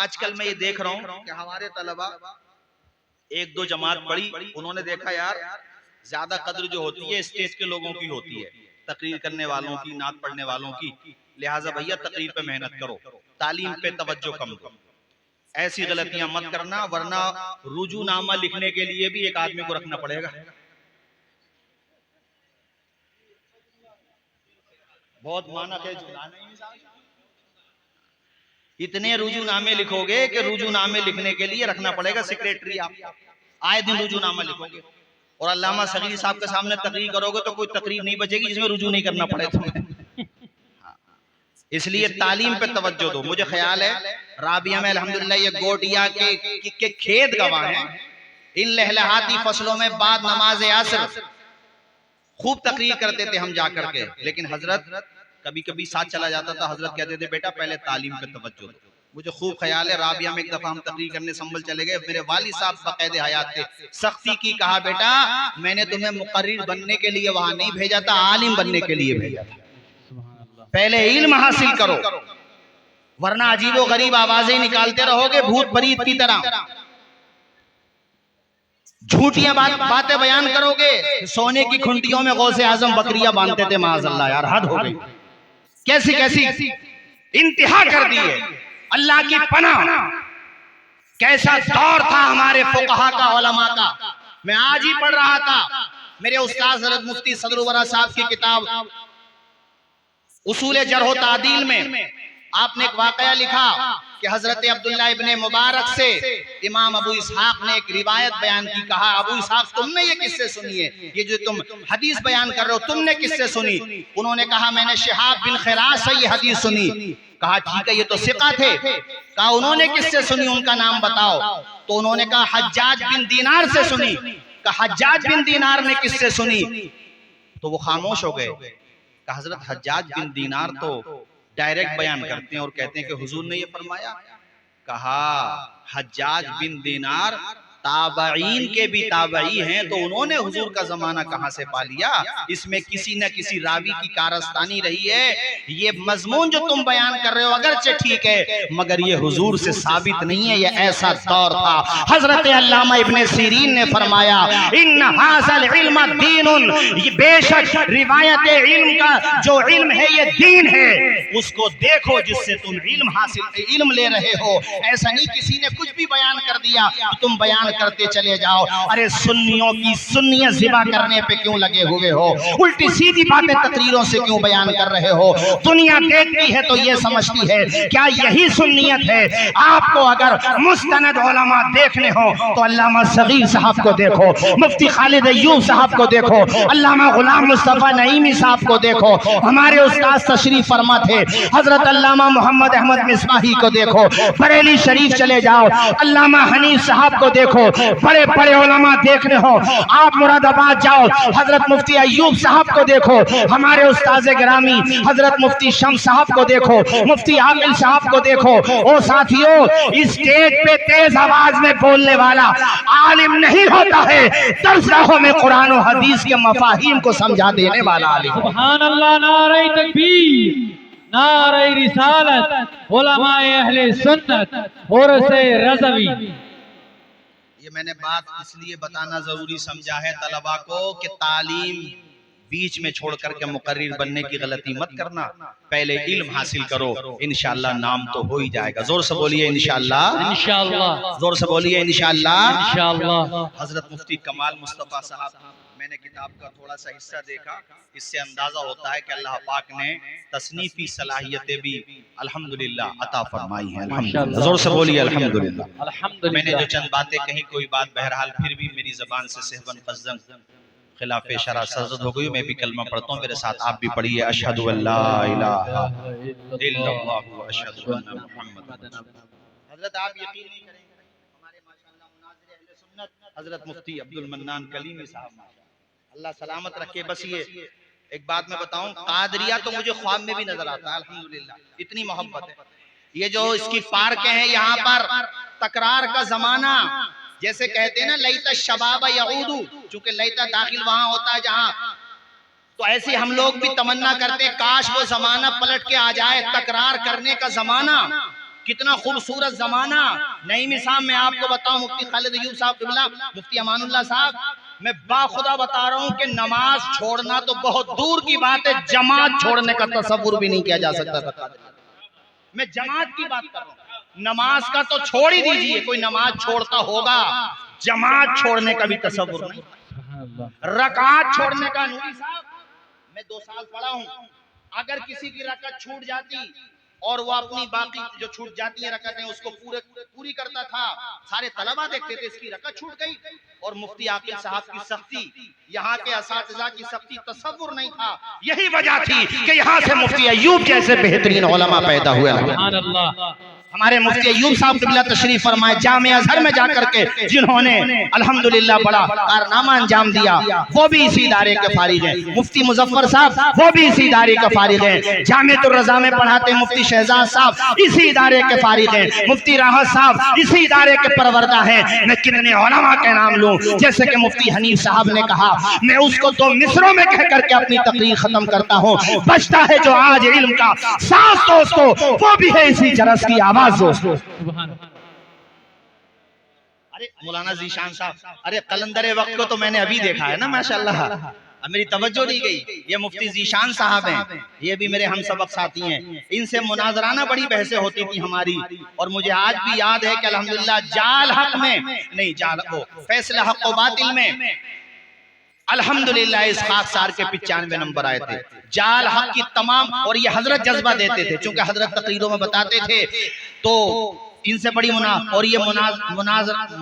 آج کل میں یہ دیکھ رہا ہوں کہ ہمارے طلبہ ایک دو جماعت پڑھی، انہوں نے دیکھا یار زیادہ قدر جو ہوتی ہے اسٹیج کے لوگوں کی ہوتی ہے، تقریر کرنے والوں کی، نعت پڑھنے والوں کی، لہٰذا بھیا تقریر پہ محنت کرو، تعلیم پہ توجہ کم دو، ایسی غلطیاں مت کرنا، ورنہ رجوع نامہ لکھنے کے لیے بھی ایک آدمی کو رکھنا پڑے گا۔ بہت مانا کہ اتنے رجوع نامے لکھو گے کہ رجوع نامے لکھنے کے لیے رکھنا پڑے گا سیکریٹری، آپ آئے دن رجوع نامہ لکھو گے، اور علامہ صغیر صاحب کے سامنے تقریر کرو گے تو کوئی تقریر نہیں بچے گی جس میں رجوع نہیں کرنا پڑے تمہیں۔ اس لیے تعلیم پہ توجہ دو۔ مجھے خیال ہے رابعہ میں الحمدللہ یہ گوٹیا کے کھیت گواہ ہیں، ان لہلہاتی فصلوں میں بعد نماز عصر خوب تقریر کرتے تھے ہم جا کر کے، لیکن حضرت کبھی کبھی ساتھ چلا جاتا تھا، حضرت کہتے تھے بیٹا پہلے تعلیم پہ توجہ دو۔ مجھے خوب خیال ہے رابعہ میں ایک دفعہ ہم تقریر کرنے سنبھل چلے گئے، میرے والد صاحب باقاعدہ حیات تھے، سختی کی، کہا بیٹا میں نے تمہیں مقرر بننے کے لیے وہاں نہیں بھیجا تھا، عالم بننے کے لیے بھیجا تھا، پہلے علم حاصل کرو، ورنہ عجیب و غریب آوازیں نکالتے رہو گے بھوت پریت کی طرح، جھوٹیاں باتیں بیان کرو گے۔ سونے کی کھنٹیوں میں غوث اعظم بکریاں باندھتے تھے، معاذ اللہ یار حد ہو گئی، کیسی کیسی انتہا کر دی ہے، اللہ کی پناہ۔ کیسا دور تھا ہمارے فقہا کا، علماء کا۔ میں آج ہی پڑھ رہا تھا میرے استاذ حضرت مفتی صدر الورا صاحب کی کتاب اصول جرح و تعدیل میں آپ نے ایک واقعہ لکھا کہ حضرت عبداللہ ابن مبارک سے امام ابو اسحاق نے ایک روایت بیان کی، کہا ابو اسحاق تم نے یہ کس سے سنی ہے، یہ جو تم حدیث بیان کر رہے ہو تم نے کس سے سنی؟ انہوں نے کہا میں نے شہاب بن خراش سے یہ حدیث سنی۔ کہا ٹھیک ہے یہ تو ثقہ تھے، کہا انہوں نے کس سے سنی، ان کا نام بتاؤ؟ تو انہوں نے کہا حجاج بن دینار سے سنی۔ کہا حجاج بن دینار نے کس سے سنی؟ تو وہ خاموش ہو گئے۔ کہا حضرت حجاج بن دینار تو ڈائریکٹ بیان کرتے ہیں اور کہتے ہیں کہ حضور نے یہ فرمایا۔ کہا حجاج بن دینار تابعین کے بھی تابعی ہیں، تو انہوں نے حضور کا زمانہ کہاں سے پا لیا؟ اس میں کسی نہ کسی راوی کی کارستانی رہی ہے۔ یہ مضمون جو تم بیان کر رہے ہو اگرچہ ٹھیک ہے مگر یہ حضور سے ثابت نہیں ہے، یہ ایسا دور تھا۔ حضرت علامہ ابن سیرین نے فرمایا ان ھذا العلم دین، یہ بے شک روایت علم کا جو علم ہے یہ دین ہے، اس کو دیکھو جس سے تم علم لے رہے ہو۔ ایسا نہیں کسی نے کچھ بھی بیان کر دیا تو تم بیان کرتے چلے جاؤ۔ ارے سنیوں کی سنیت ذبح کرنے پہ کیوں لگے ہوئے ہو؟ الٹی سیدھی باتیں تقریروں سے کیوں بیان کر رہے ہو؟ دنیا دیکھتی ہے تو یہ سمجھتی ہے کیا یہی سنیت ہے؟ آپ کو اگر مستند علماء دیکھنے ہو تو علامہ صغیر صاحب کو دیکھو، مفتی خالد ایوب صاحب کو دیکھو، علامہ غلام مصطفیٰ نعیمی صاحب کو دیکھو، ہمارے استاذ تشریف فرما تھے حضرت علامہ محمد احمد مصباحی کو دیکھو، بریلی شریف چلے جاؤ علامہ حنیف صاحب کو دیکھو، بڑے بڑے علماء دیکھنے ہو آپ مراد آباد جاؤ حضرت مفتی ایوب صاحب کو دیکھو، ہمارے استاذ گرامی حضرت مفتی شمس صاحب کو دیکھو، مفتی عاقل صاحب کو دیکھو۔ او ساتھیو اسٹیج پہ تیز آواز میں بولنے والا عالم نہیں ہوتا ہے، درسگاہوں میں قرآن و حدیث کے مفاہیم کو سمجھا دینے والا عالم۔ سبحان اللہ، نعرہ تکبیر، نعرہ رسالت، علماء اہل سنت اور سے رضوی۔ یہ میں نے بات اس لیے بتانا ضروری سمجھا ہے طلباء کو کہ تعلیم بیچ میں چھوڑ کر کے مقرر بننے کی غلطی مت کرنا، پہلے علم حاصل کرو، انشاءاللہ نام تو ہو ہی جائے گا۔ زور سے بولیے انشاءاللہ، انشاءاللہ، زور سے بولیے انشاءاللہ، انشاءاللہ۔ حضرت مفتی کمال مصطفیٰ صاحب، میں نے کتاب کا تھوڑا سا حصہ دیکھا، اس سے اندازہ ہوتا ہے کہ اللہ پاک نے تصنیفی صلاحیتیں بھی الحمدللہ عطا فرمائی ہیں۔ الحمدللہ، زور سے بولیے الحمدللہ۔ میں نے جو چند باتیں کہیں کوئی بات بہرحال پھر بھی میری زبان سے سہون قصدن خلاف شرع سرزد ہو گئی، میں بھی کلمہ پڑھتا ہوں، میرے ساتھ آپ بھی پڑھیے اشہد ان لا الہ الا اللہ و اشہد ان محمد۔ حضرت آپ یقین نہیں کریں گے ہمارے ماشاءاللہ مناظر اہل سنت حضرت مفتی عبد المنان کلیمی صاحب، اللہ سلامت رکھے۔ بس یہ ایک بات میں بتاؤں، قادریہ تو مجھے خواب میں بھی نظر آتا ہے الحمدللہ، اتنی محبت ہے۔ یہ جو اس کی پارکیں ہیں یہاں پر تکرار کا زمانہ، جیسے کہتے ہیں نا لیت الشباب یعودو، چونکہ لیتا داخل وہاں ہوتا ہے جہاں، تو ایسے ہم لوگ بھی تمنا کرتے ہیں کاش وہ زمانہ پلٹ کے آ جائے، تکرار کرنے کا زمانہ۔ کتنا خوبصورت زمانہ. نعیمی صاحب میں آپ کو بتاؤں، مفتی خالد ایوب صاحب قبلہ، مفتی امان اللہ صاحب، میں باخدا بتا رہا ہوں کہ نماز چھوڑنا تو بہت دور کی بات ہے، جماعت چھوڑنے کا تصور بھی نہیں کیا جا سکتا تھا. میں جماعت کی بات کر رہا ہوں، نماز کا تو چھوڑ ہی دیجئے، کوئی نماز چھوڑتا ہوگا، جماعت چھوڑنے کا بھی تصور نہیں. رکعت چھوڑنے کا. نوری صاحب میں 2 سال پڑھا ہوں، اگر کسی کی رکعت چھوٹ جاتی اور وہ اپنی باقی جو چھوٹ جاتی ہیں رکعتیں اس کو پوری کرتا تھا، سارے طلبہ دیکھتے تھے اس کی رکعت چھوٹ گئی. اور مفتی عاقل صاحب کی سختی، یہاں کے اساتذہ کی سختی تصور نہیں تھا. یہی وجہ تھی کہ یہاں سے مفتی ایوب جیسے بہترین علماء پیدا ہوئے. سبحان اللہ. ہمارے مفتی ایوب صاحب قبلہ تشریف فرمائے، جامعہ ازہر میں جا کر کے جنہوں نے الحمدللہ بڑا کارنامہ انجام دیا، وہ بھی اسی ادارے کے فارغ ہیں. مفتی مظفر صاحب وہ بھی اسی ادارے کے فارغ ہیں. جامعۃ الرضا میں پڑھاتے مفتی شہزاد صاحب اسی ادارے کے فارغ ہیں. مفتی راحت صاحب اسی ادارے کے پروردہ ہیں. میں کتنے علماء کے نام لوں، جیسے کہ مفتی حنیف صاحب نے کہا، میں اس کو 2 مصروں میں کہہ کر کے اپنی تقریر ختم کرتا ہوں، بچتا ہے جو آج علم کا ساز دوستو، وہ بھی ہے اسی جرس کی آواز دوستو. ارے مولانا ذیشان صاحب، ارے قلندر وقت کو تو میں نے ابھی دیکھا ہے نا، ماشاءاللہ اب میری توجہ نہیں گئی. یہ مفتی ذیشان صاحب ہیں، یہ بھی میرے ہم سبق ساتھی ہیں. ان سے مناظرانہ بڑی بحثیں ہوتی تھی ہماری، اور مجھے آج بھی یاد ہے کہ الحمدللہ جال حق میں نہیں، جال فیصلہ حق و باطل میں الحمدللہ اس خاکسار کے 95 نمبر آئے تھے. جال حق کی تمام، اور یہ حضرت جذبہ دیتے تھے، چونکہ حضرت تقریروں میں بتاتے تھے، تو ان سے بڑی اور یہ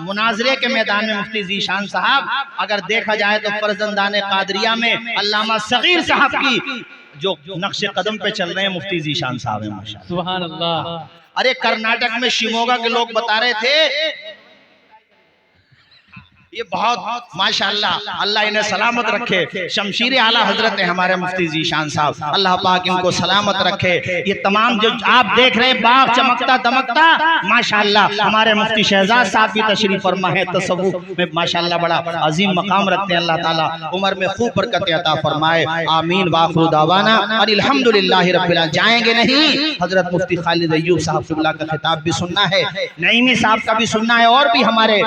مناظرے کے میدان میں مفتی ذیشان صاحب اگر دیکھا جائے تو فرزندان قادریہ میں علامہ صغیر صاحب کی جو نقش قدم پہ چل رہے ہیں مفتی ذیشان صاحب ہیں ماشاءاللہ. سبحان اللہ. ارے کرناٹک میں شیموگا کے لوگ بتا رہے تھے، یہ بہت ماشاءاللہ اللہ انہیں سلامت رکھے، شمشیر اعلیٰ حضرت ہیں ہمارے مفتی ذیشان صاحب، اللہ پاک ان کو سلامت رکھے. یہ تمام جو آپ دیکھ رہے ہیں باغ چمکتا دمکتا، ماشاءاللہ ہمارے مفتی شہزاد صاحب بھی تشریف فرما ہے، تصوف میں ماشاءاللہ بڑا عظیم مقام رکھتے ہیں. اللہ تعالیٰ عمر میں خوب برکت عطا فرمائے، آمین. وآخر دعوانا اور الحمدللہ رب العالمین. جائیں گے نہیں، حضرت مفتی خالد ایوب صاحب قبلہ کا خطاب بھی سننا ہے، نعیمی صاحب کا بھی سننا ہے، اور بھی ہمارے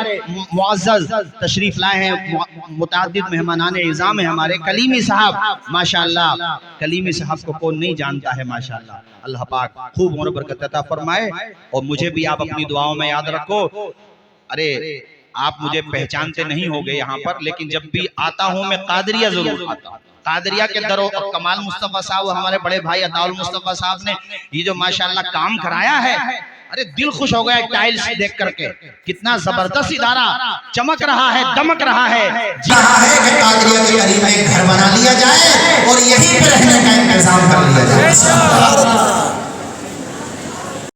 معزز تشریف لائے ہیں، متعدد مہمانان اعزام ہیں ہمارے. کلیمی صاحب ماشاءاللہ، کلیمی صاحب کو کون نہیں جانتا ہے ماشاءاللہ. اللہ پاک خوب عمر برکت عطا فرمائے، اور مجھے بھی آپ اپنی دعاؤں میں یاد رکھو. ارے آپ مجھے پہچانتے نہیں ہوگے یہاں پر، لیکن جب بھی آتا ہوں میں قادریہ ضرور آتا ہوں. قادریہ کے درو اور کمال مصطفیٰ صاحب، ہمارے بڑے بھائی عطا المصطفیٰ صاحب نے یہ جو ماشاءاللہ کام کرایا ہے، ارے دل خوش ہو گیا ٹائلز دیکھ کر کے. کتنا زبردست ادارہ چمک رہا ہے، دمک رہا ہے. جہاں ہے کہ قادریہ کے قریب ایک گھر بنا لیا جائے اور یہیں پہ رہنے کا انتظام کر لیا جائے.